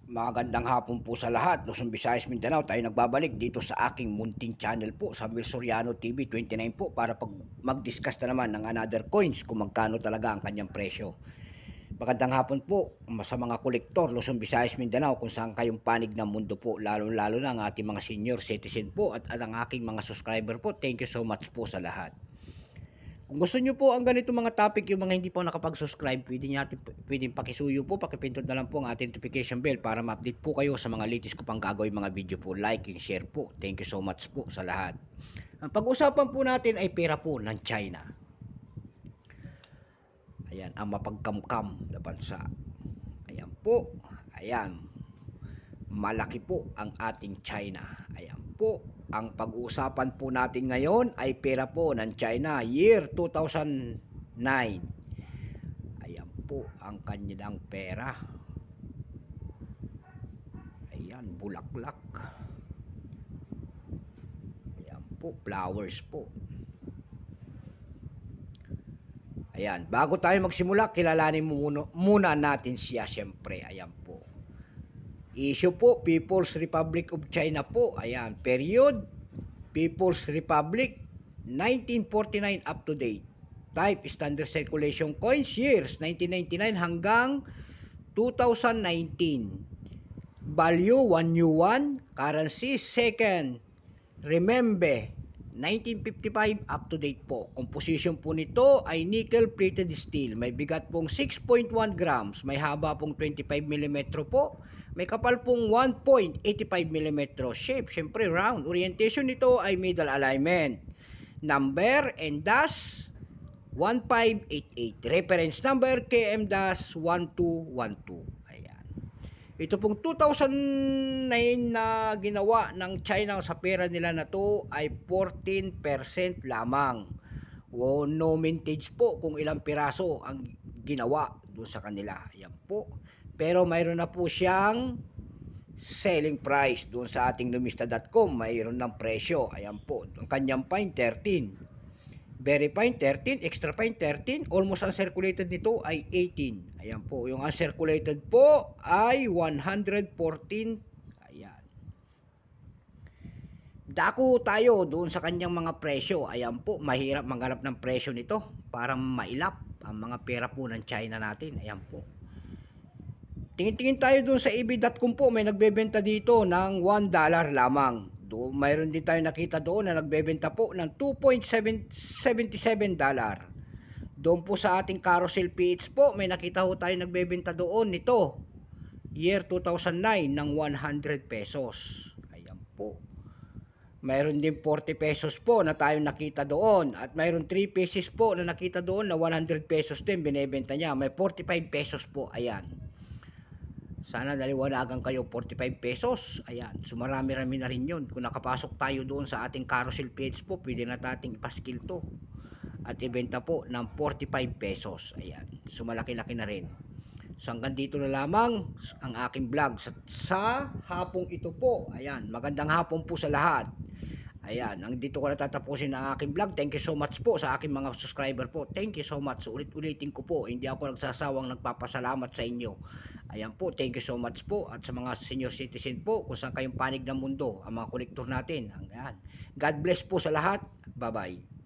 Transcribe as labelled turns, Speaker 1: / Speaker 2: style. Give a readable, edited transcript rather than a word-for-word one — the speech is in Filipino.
Speaker 1: Magandang hapon po sa lahat. Luzon, Visayas, Mindanao. Tayo nagbabalik dito sa aking munting channel po, Samuel Soriano TV 29 po, para mag-discuss na naman ng another coins kung magkano talaga ang kanyang presyo. Magandang hapon po sa mga kolektor, Luzon, Visayas, Mindanao, kung saan kayong panig ng mundo po, lalo-lalo na ang ating mga senior citizen po at ang aking mga subscriber po. Thank you so much po sa lahat. Kung gusto nyo po ang ganito mga topic, yung mga hindi po nakapag-subscribe, pwedeng pakisuyo po, pakipindot na lang po ang ating notification bell para ma-update po kayo sa mga latest ko pang gagawin mga video po. Like and share po. Thank you so much po sa lahat. Ang pag-usapan po natin ay pera po ng China. Ayan, ang mapagkamkam na bansa. Ayan po. Ayan. Malaki po ang ating China. Ayan po. Ang pag-uusapan po natin ngayon ay pera po ng China year 2009. Ayan po ang kanilang pera. Ayan, bulaklak. Ayan po, flowers po. Ayan, bago tayo magsimula, kilalanin muna natin siya syempre. Ayan po. Issue po, People's Republic of China po. Ayan, period, People's Republic, 1949 up to date. Type, standard circulation coins, years, 1999 hanggang 2019. Value, 1 yuan. Currency, second. Remember, 1955 up to date po. Composition po nito ay nickel-plated steel. May bigat pong 6.1 grams. May haba pong 25 mm po. May kapal pong 1.85 mm. Shape, syempre round. Orientation nito ay middle alignment. Number and dash 1588. Reference number KM-1212. Ayan. Ito pong 2009 na ginawa ng China sa pera nila na to ay 14% lamang. O no mintage po kung ilang piraso ang ginawa doon sa kanila. Ayan po. Pero mayroon na po siyang selling price doon sa ating lumista.com. Mayroon ng presyo. Ayan po. Ang kanyang fine 13. Very fine 13. Extra fine 13. Almost uncirculated nito ay 18. Ayan po. Yung uncirculated po ay 114. Ayan. Dako tayo doon sa kanyang mga presyo. Ayan po. Mahirap manghanap ng presyo nito para mailap ang mga pera po ng China natin. Ayan po. Tingin-tingin tayo doon sa eBay.com po, may nagbebenta dito ng $1 lamang. Doon, mayroon din tayo nakita doon na nagbebenta po ng $2.77. Doon po sa ating Carousel PH po, may nakita ho tayo nagbebenta doon nito. Year 2009 ng 100 pesos. Ayan po. Mayroon din 40 pesos po na tayo nakita doon. At mayroon 3 pesos po na nakita doon na 100 pesos din binebenta niya. May 45 pesos po. Ayan. Sana daliwanagan kayo, 45 pesos. Ayan. So marami-rami na rin yun. Kung nakapasok tayo doon sa ating Carousel page po, pwede na nating ipaskill to. At ibenta po ng 45 pesos. Ayan. So malaki-laki na rin. So hanggang dito na lamang ang aking vlog sa hapong ito po. Ayan. Magandang hapon po sa lahat. Ayan, ang dito ko natatapusin ang aking vlog. Thank you so much po sa aking mga subscriber po. Thank you so much. Ulit-ulitin ko po. Hindi ako nagsasawang nagpapasalamat sa inyo. Ayan po, thank you so much po. At sa mga senior citizen po, kung saan kayong panig ng mundo, ang mga kolektor natin. Ayan. God bless po sa lahat. Bye-bye.